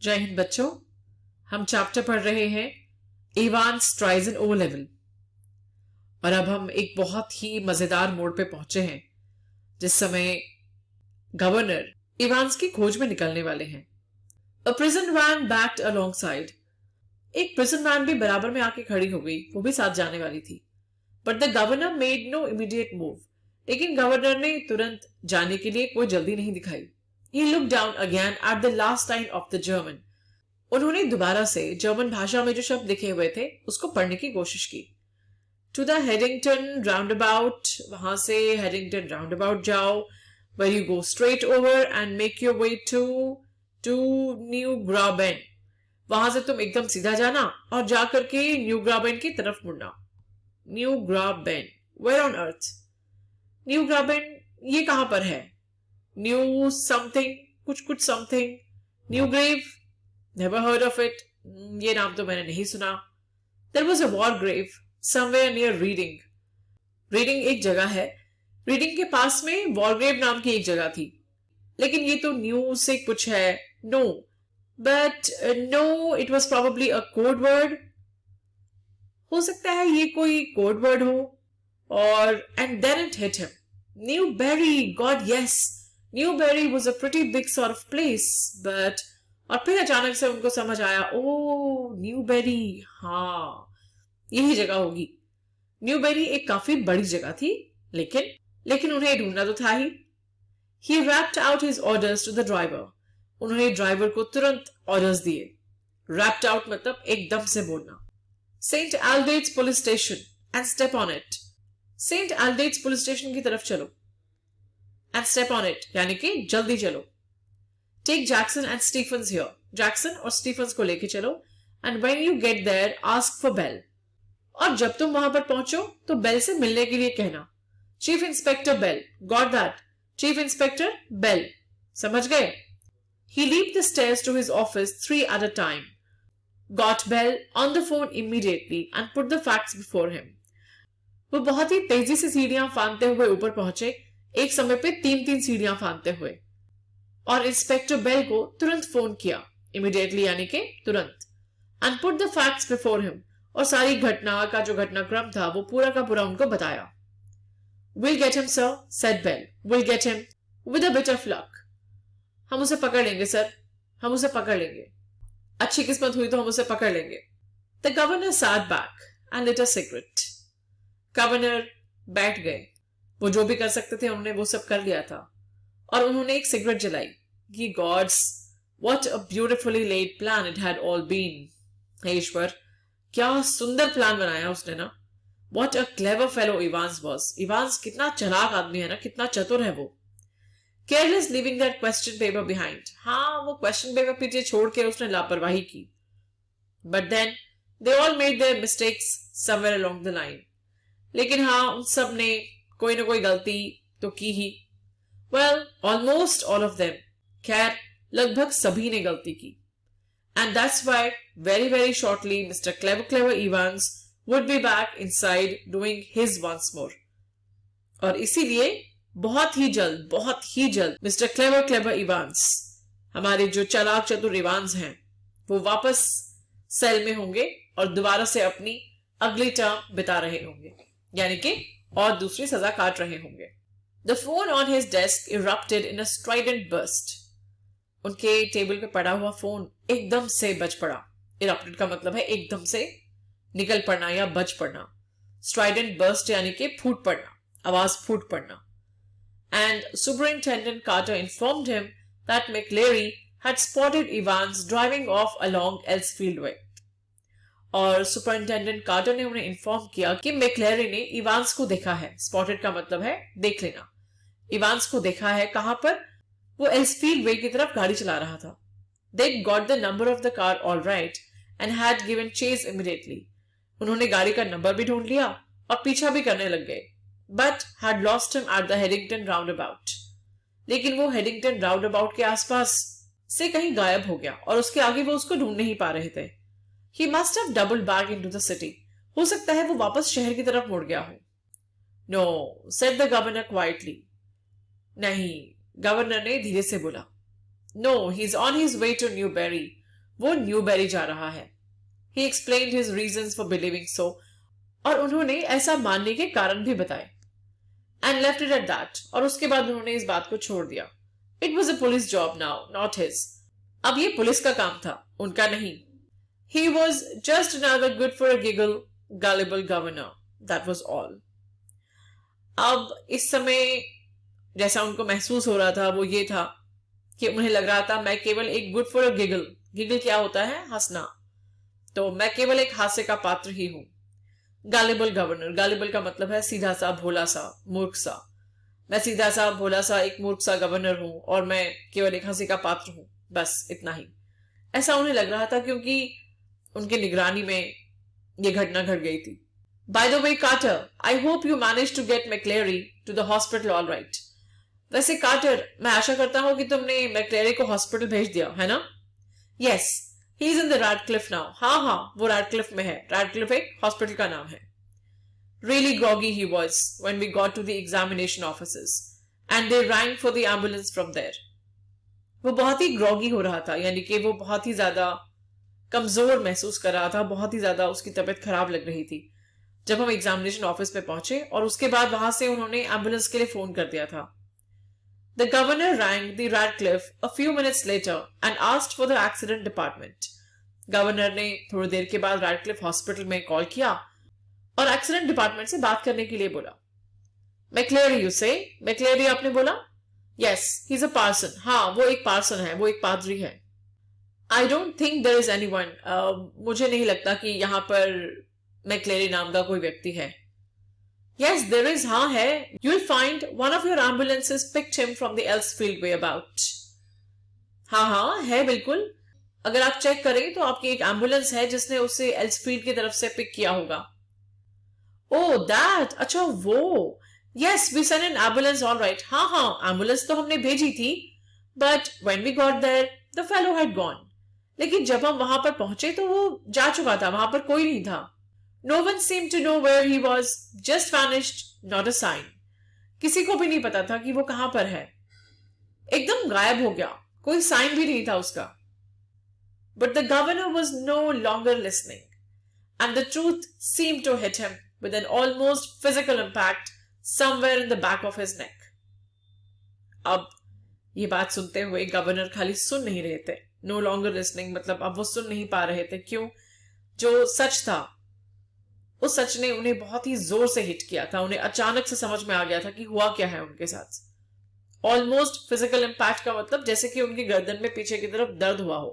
जय हिंद बच्चों, हम चैप्टर पढ़ रहे हैं Evans tries an O level और अब हम एक बहुत ही मजेदार मोड़ पे पहुंचे हैं जिस समय गवर्नर इवांस की खोज में निकलने वाले हैं। A prison van backed alongside. एक प्रिजन वैन भी बराबर में आके खड़ी हो गई, वो भी साथ जाने वाली थी। But the governor made no immediate move. लेकिन गवर्नर ने तुरंत जाने के लिए कोई जल्दी नहीं दिखाई। He looked down again at the last line of the German. उन्होंने दोबारा से जर्मन भाषा में जो शब्द लिखे हुए थे उसको पढ़ने की कोशिश की। To the Headington roundabout, वहां से Headington roundabout जाओ, where you go straight over and make your way to New Graben. वहां से तुम एकदम सीधा जाना और जाकर के न्यू ग्राबेन की तरफ मुड़ना। New Graben, where on earth? New Graben ये कहां पर है? न्यू समथिंग, कुछ something. New grave, never heard of it, ये नाम तो मैंने नहीं सुना। There was a war grave somewhere near Reading. Reading एक जगह है, रीडिंग के पास में वॉर ग्रेव नाम की एक जगह थी। लेकिन ये तो न्यू से कुछ है। No, but no, it was probably a code word. हो सकता है ये कोई कोड वर्ड हो। और and then it hit him, Newbury, god yes, Newbury was a pretty big sort of place, but और फिर अचानक से उनको समझ आया, ओ न्यूबेरी, हाँ यही जगह होगी। न्यूबेरी एक काफी बड़ी जगह थी, लेकिन उन्हें ढूंढना तो था ही। He rapped out his orders to the driver. उन्होंने ड्राइवर को तुरंत ऑर्डर्स दिए। Rapped out मतलब एकदम से बोलना। Saint Aldate's police station and step on it. Saint Aldate's police station की तरफ चलो and step on it, यानी कि जल्दी चलो। Take Jackson and Stephens here. Jackson और Stephens को लेके चलो and when you get there, ask for Bell. और जब तुम वहां पर पहुंचो तो बेल से मिलने के लिए कहना। Chief Inspector Bell. Got that? Chief Inspector Bell. समझ गए? He leaped the stairs to his office 3 at a time. Got Bell on the phone immediately and put the facts before him. वो बहुत ही तेजी से सीढ़ियां फांदते हुए ऊपर पहुंचे, एक समय पे 3-3 सीढ़ियां फांदते हुए, और इंस्पेक्टर बेल को तुरंत फोन किया। इमीडिएटली यानी कि तुरंत। And put the facts before him, और सारी घटना का जो घटनाक्रम था वो पूरा का पूरा उनको बताया। Will get him sir, said Bell, will get him with a bit of luck. हम उसे पकड़ लेंगे सर, हम उसे पकड़ लेंगे, अच्छी किस्मत हुई तो हम उसे पकड़ लेंगे। The governor sat back and lit a cigarette. Governor बैठ गए, वो जो भी कर सकते थे उन्होंने वो सब कर लिया था, और उन्होंने एक सिगरेट जलाई। Ye gods, what a beautifully laid plan it had all been. हे ईश्वर, क्या सुंदर प्लान बनाया उसने ना। What a clever fellow Evans was. Evans कितना चालाक आदमी है ना, कितना चतुर है वो। Careless leaving that question paper behind. हाँ, वो क्वेश्चन पेपर पीछे छोड़ के उसने लापरवाही की। But then they all made their mistakes somewhere along the line. लेकिन हाँ, उन सब ने कोई ना कोई गलती तो की ही। Well, almost all of them, खैर लगभग सभी ने गलती की। And that's why very very shortly mister clever Evans would be back inside doing his once more. और इसीलिए बहुत ही जल्द मिस्टर क्लेवर इवांस, हमारे जो चालाक चतुर इवांस हैं, वो वापस सेल में होंगे और दोबारा से अपनी अगली टर्म बिता रहे होंगे, यानी कि और दूसरी सजा काट रहे होंगे। The phone on his desk erupted in a strident burst. उनके टेबल पे पड़ा हुआ फोन एकदम से बज पड़ा। Erupted का मतलब है एकदम से निकल पड़ना या बज पड़ना। Strident burst यानी कि फूट पड़ना, आवाज फूट पड़ना। And Superintendent Carter informed him that McLeary had spotted Evans driving off along Elsfield Way. और सुपरिंटेंडेंट कार्टर ने उन्हें इन्फॉर्म किया कि मैक्लेरी ने इवांस को देखा है। स्पॉटेड का मतलब है देख लेना। इवांस को देखा है कहां पर? वो एल्सफील्ड वे की तरफ गाड़ी चला रहा था। They got the number of the car all right and had given chase immediately. उन्होंने गाड़ी का नंबर भी ढूंढ लिया और पीछा भी करने लग गए। But had lost him at the Headington roundabout. लेकिन वो हेडिंगटन राउंड अबाउट के आसपास से कहीं गायब हो गया और उसके आगे वो उसको ढूंढ नहीं पा रहे थे। He must have doubled back into the city. हो सकता है वो वापस शहर की तरफ मुड़ गया हो। No, said the governor quietly. नहीं, गवर्नर ने धीरे से बोला। No, he's on his way to Newberry. वो न्यूबेरी जा रहा है। He explained his reasons for believing so, और उन्होंने ऐसा मानने के कारण भी बताए। And left it at that, और उसके बाद उन्होंने इस बात को छोड़ दिया। It was a police job now, not his. अब ये पुलिस का काम था, उनका नहीं। He was just another good for a giggle, gullible governor. That was all. अब इस समय जैसा उनको महसूस हो रहा था वो ये था कि उन्हें लग रहा था मैं केवल एक good for a giggle, giggle क्या होता है? हंसना। तो मैं केवल एक हास्य का पात्र ही हूं। गलिबल गवर्नर, गलिबल का मतलब है सीधा सा, भोला सा, मूर्ख सा। मैं सीधा सा, भोला सा, एक मूर्ख सा गवर्नर हूं और मैं केवल एक हंसी का पात्र हूं, बस इतना ही। ऐसा उन्हें लग रहा था क्योंकि उनकी निगरानी में यह घटना घट गई थी। By the way, Carter, I hope you managed to get McCleary to the hospital all right. वैसे कार्टर, मैं आशा करता हूं कि तुमने मैक्लेरी को हॉस्पिटल भेज दिया, है ना? Yes, he is in the Radcliffe now. हाँ, वो Radcliffe में है। Radcliffe एक हॉस्पिटल का नाम है। Really groggy he was when we got to the examination offices, and they rang for the ambulance from there. वो बहुत ही ग्रॉगी हो रहा था, यानी कि वो बहुत ही ज्यादा कमजोर महसूस कर रहा था, बहुत ही ज्यादा उसकी तबीयत खराब लग रही थी जब हम एग्जामिनेशन ऑफिस पे पहुंचे, और उसके बाद वहां से उन्होंने एम्बुलेंस के लिए फोन कर दिया था। The governor rang the Radcliffe a few minutes later and asked for the accident department. Governor ने थोड़ी देर के बाद Radcliffe हॉस्पिटल में कॉल किया और एक्सीडेंट डिपार्टमेंट से बात करने के लिए बोला। मैक्लेरी, you say? मैक्लेरी आपने बोला? Yes, he's a parson. हाँ, वो एक पार्सन है, वो एक पादरी है। I don't think there is anyone. मुझे नहीं लगता कि यहाँ पर मैक्लेरी नाम का कोई व्यक्ति है। Yes, there is. हाँ है। You'll find one of your ambulances picked him from the Elsfield way about. हाँ है बिल्कुल। अगर आप चेक करें तो आपकी एक एम्बुलेंस है जिसने उसे एल्सफील्ड की तरफ से पिक किया होगा। Oh, that. अच्छा वो। Yes, we sent an ambulance all right. हाँ, एम्बुलेंस तो हमने भेजी थी, but when we got there, the fellow had gone. लेकिन जब हम वहां पर पहुंचे तो वो जा चुका था, वहां पर कोई नहीं था। No one seemed to know where he was, just vanished, not a sign. किसी को भी नहीं पता था कि वो कहां पर है, एकदम गायब हो गया, कोई साइन भी नहीं था उसका। But the governor was no longer listening, and the truth seemed to hit him with an almost physical impact somewhere in the back of his neck. अब ये बात सुनते हुए गवर्नर खाली सुन नहीं रहे थे। No longer listening मतलब अब वो सुन नहीं पा रहे थे। क्यों? जो सच था उस सच ने उन्हें बहुत ही जोर से हिट किया था। उन्हें अचानक से समझ में आ गया था कि हुआ क्या है उनके साथ। ऑलमोस्ट फिजिकल इंपैक्ट का मतलब जैसे कि उनकी गर्दन में पीछे की तरफ दर्द हुआ हो,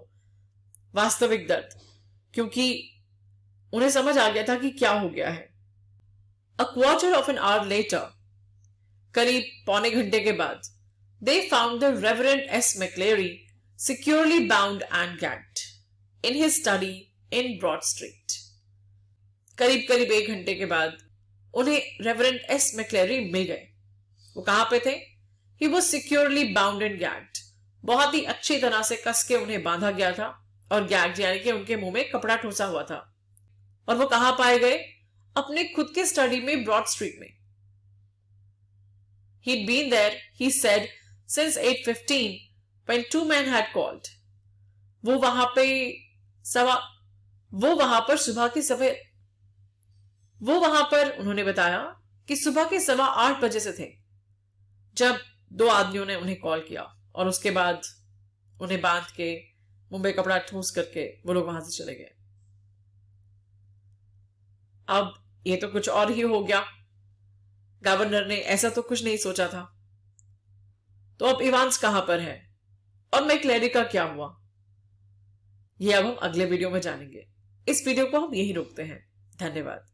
वास्तविक दर्द, क्योंकि उन्हें समझ आ गया था कि क्या हो गया है। A quarter of an hour later, करीब पौने घंटे के बाद, they found the Reverend S. McCleary securely bound and gagged in his study in Broad Street. करीब 1 घंटे के बाद उन्हें रेवरेंड एस मैक्लेरी मिल गए। वो कहां पे थे? He was securely bound and gagged. बहुत ही अच्छी तरह से कस के उन्हें बांधा गया था, और गैग यानी कि उनके मुंह में कपड़ा ठूसा हुआ था। और वो कहां पाए गए? अपने खुद के स्टडी में, ब्रॉड स्ट्रीट में। He'd been there, he said, since 8:15 when 2 men had called. वो वहां पर उन्होंने बताया कि सुबह के 8:15 बजे से थे जब 2 आदमियों ने उन्हें कॉल किया, और उसके बाद उन्हें बांध के मुंह में कपड़ा ठूस करके वो लोग वहां से चले गए। अब ये तो कुछ और ही हो गया। गवर्नर ने ऐसा तो कुछ नहीं सोचा था। तो अब इवांस कहां पर है और मैक्लेरी का क्या हुआ, ये अब हम अगले वीडियो में जानेंगे। इस वीडियो को हम यहीं रोकते हैं। धन्यवाद।